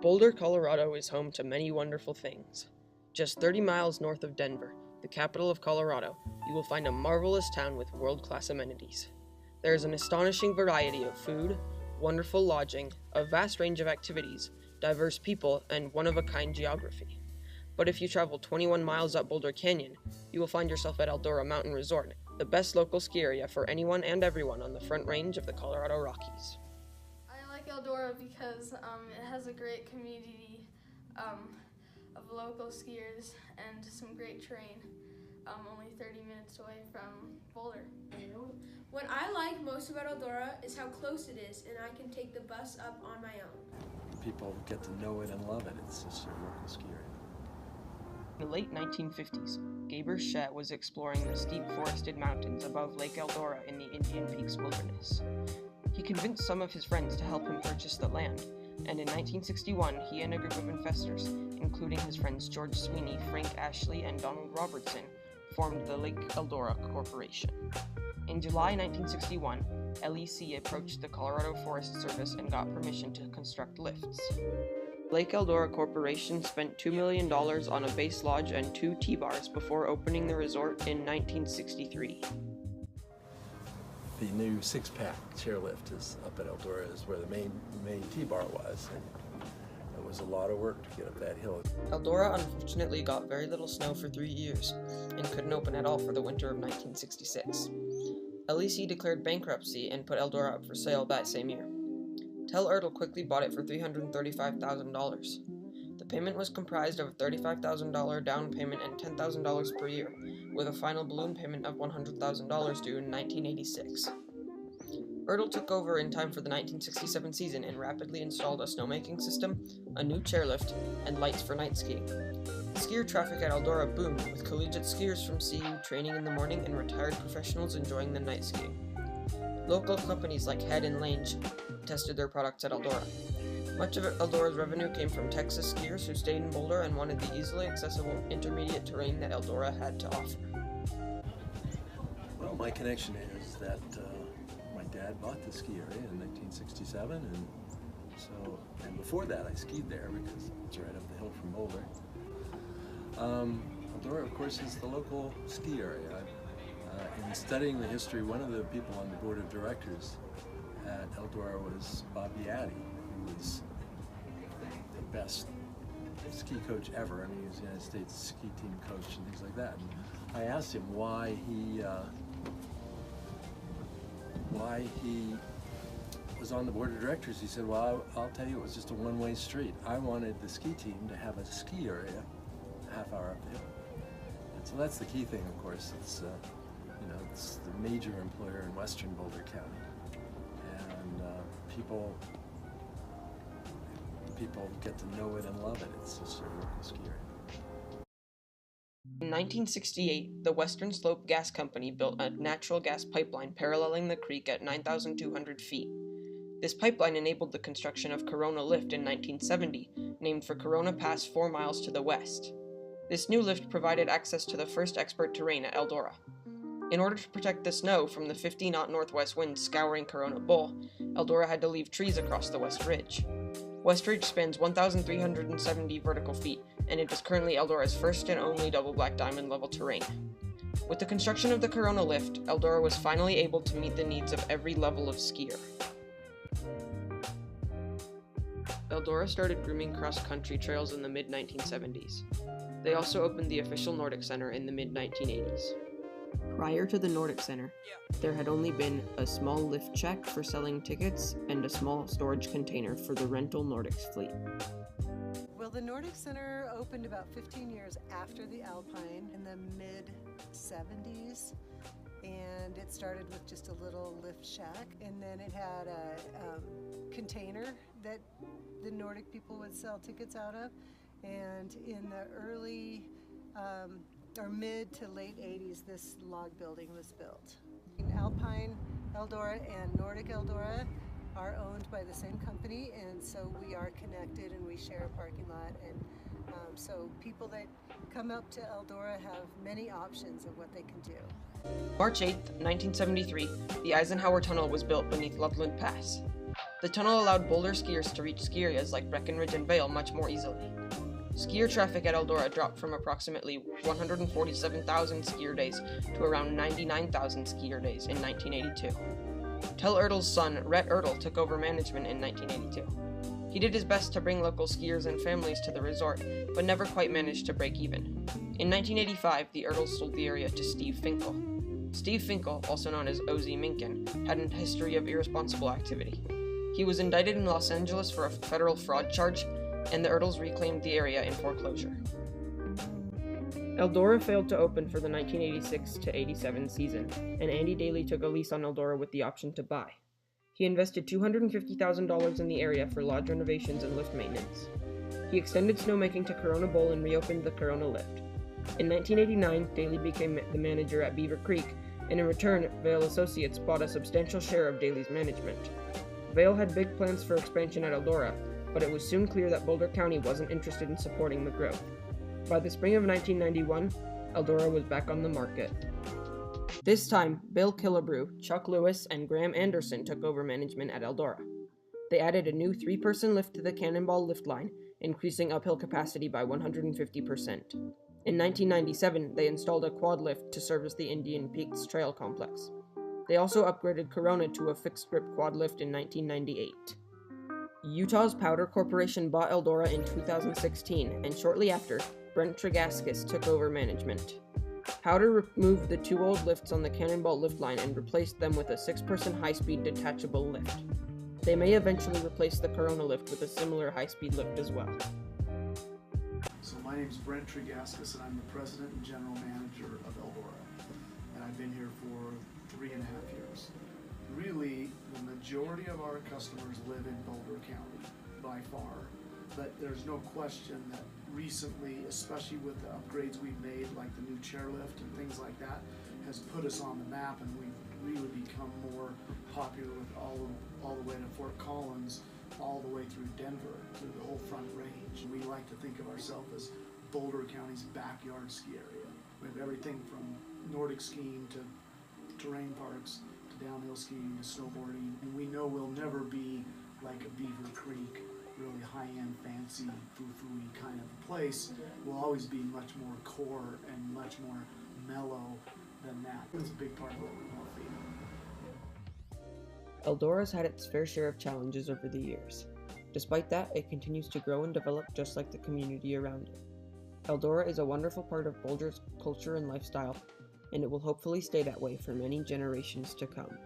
Boulder, Colorado is home to many wonderful things. Just 30 miles north of Denver, the capital of Colorado, you will find a marvelous town with world-class amenities. There is an astonishing variety of food, wonderful lodging, a vast range of activities, diverse people, and one-of-a-kind geography. But if you travel 21 miles up Boulder Canyon, you will find yourself at Eldora Mountain Resort, the best local ski area for anyone and everyone on the Front Range of the Colorado Rockies. I like Eldora because it has a great community of local skiers and some great terrain, only 30 minutes away from Boulder. What I like most about Eldora is how close it is, and I can take the bus up on my own. People get to know it and love it. It's just a local ski area. In the late 1950s, Gaber Shett was exploring the steep forested mountains above Lake Eldora in the Indian Peaks wilderness. He convinced some of his friends to help him purchase the land, and in 1961 he and a group of investors, including his friends George Sweeney, Frank Ashley, and Donald Robertson, formed the Lake Eldora Corporation. In July 1961, LEC approached the Colorado Forest Service and got permission to construct lifts. Lake Eldora Corporation spent $2 million on a base lodge and 2 T-bars before opening the resort in 1963. The new 6-pack chairlift is up at Eldora, is where the main T-bar was, and it was a lot of work to get up that hill. Eldora unfortunately got very little snow for 3 years and couldn't open at all for the winter of 1966. LEC declared bankruptcy and put Eldora up for sale that same year. Tel Erdl quickly bought it for $335,000. The payment was comprised of a $35,000 down payment and $10,000 per year, with a final balloon payment of $100,000 due in 1986. Erdl took over in time for the 1967 season and rapidly installed a snowmaking system, a new chairlift, and lights for night skiing. Skier traffic at Eldora boomed, with collegiate skiers from CU training in the morning and retired professionals enjoying the night skiing. Local companies like Head and Lange tested their products at Eldora. Much of Eldora's revenue came from Texas skiers who stayed in Boulder and wanted the easily accessible intermediate terrain that Eldora had to offer. Well, my connection is that my dad bought the ski area in 1967, and before that I skied there because it's right up the hill from Boulder. Eldora, of course, is the local ski area. In studying the history, one of the people on the board of directors at Eldora was Bob Beatty, who was the best ski coach ever. I mean, he was the United States ski team coach and things like that. And I asked him why he was on the board of directors. He said, well, I'll tell you, it was just a one-way street. I wanted the ski team to have a ski area a half hour up the hill. And so that's the key thing, of course. It's it's the major employer in western Boulder County, and people get to know it and love it. It's just a local ski area. In 1968, the Western Slope Gas Company built a natural gas pipeline paralleling the creek at 9,200 feet. This pipeline enabled the construction of Corona Lift in 1970, named for Corona Pass 4 miles to the west. This new lift provided access to the first expert terrain at Eldora. In order to protect the snow from the 50-knot northwest winds scouring Corona Bowl, Eldora had to leave trees across the West Ridge. West Ridge spans 1,370 vertical feet, and it is currently Eldora's first and only double black diamond level terrain. With the construction of the Corona Lift, Eldora was finally able to meet the needs of every level of skier. Eldora started grooming cross-country trails in the mid-1970s. They also opened the official Nordic Center in the mid-1980s. Prior to the Nordic Center, there had only been a small lift check for selling tickets and a small storage container for the rental Nordics fleet. Well, the Nordic Center opened about 15 years after the Alpine in the mid-70s, and it started with just a little lift shack, and then it had a container that the Nordic people would sell tickets out of, and in the early or mid to late 80s, this log building was built. Alpine Eldora and Nordic Eldora are owned by the same company, and so we are connected and we share a parking lot, and so people that come up to Eldora have many options of what they can do. March 8, 1973, the Eisenhower Tunnel was built beneath Loveland Pass. The tunnel allowed Boulder skiers to reach ski areas like Breckenridge and Vail much more easily. Skier traffic at Eldora dropped from approximately 147,000 skier days to around 99,000 skier days in 1982. Tel Ertl's son, Rhett Ertl, took over management in 1982. He did his best to bring local skiers and families to the resort, but never quite managed to break even. In 1985, the Ertls sold the area to Steve Finkel. Steve Finkel, also known as O.Z. Minkin, had a history of irresponsible activity. He was indicted in Los Angeles for a federal fraud charge, and the Ertls reclaimed the area in foreclosure. Eldora failed to open for the 1986-87 season, and Andy Daly took a lease on Eldora with the option to buy. He invested $250,000 in the area for lodge renovations and lift maintenance. He extended snowmaking to Corona Bowl and reopened the Corona Lift. In 1989, Daly became the manager at Beaver Creek, and in return, Vail Associates bought a substantial share of Daly's management. Vail had big plans for expansion at Eldora, but it was soon clear that Boulder County wasn't interested in supporting the growth. By the spring of 1991, Eldora was back on the market. This time, Bill Killebrew, Chuck Lewis, and Graham Anderson took over management at Eldora. They added a new 3-person lift to the Cannonball lift line, increasing uphill capacity by 150%. In 1997, they installed a quad lift to service the Indian Peaks Trail Complex. They also upgraded Corona to a fixed-grip quad lift in 1998. Utah's Powder Corporation bought Eldora in 2016, and shortly after, Brent Tregaskis took over management. Powder removed the 2 old lifts on the Cannonball lift line and replaced them with a 6-person high-speed detachable lift. They may eventually replace the Corona lift with a similar high-speed lift as well. So my name is Brent Tregaskis, and I'm the president and general manager of Eldora. And I've been here for 3.5 years. Really, the majority of our customers live in Boulder County, by far. But there's no question that recently, especially with the upgrades we've made, like the new chairlift and things like that, has put us on the map, and we've really become more popular with all the way to Fort Collins, all the way through Denver, through the whole Front Range. We like to think of ourselves as Boulder County's backyard ski area. We have everything from Nordic skiing to terrain parks to downhill skiing to snowboarding, and we know we'll never be like a Beaver Creek, really high-end, fancy, foo-foo-y kind of place. We'll always be much more core and much more mellow than that. It's a big part of what we want to be. Eldora's had its fair share of challenges over the years. Despite that, it continues to grow and develop just like the community around it. Eldora is a wonderful part of Boulder's culture and lifestyle, and it will hopefully stay that way for many generations to come.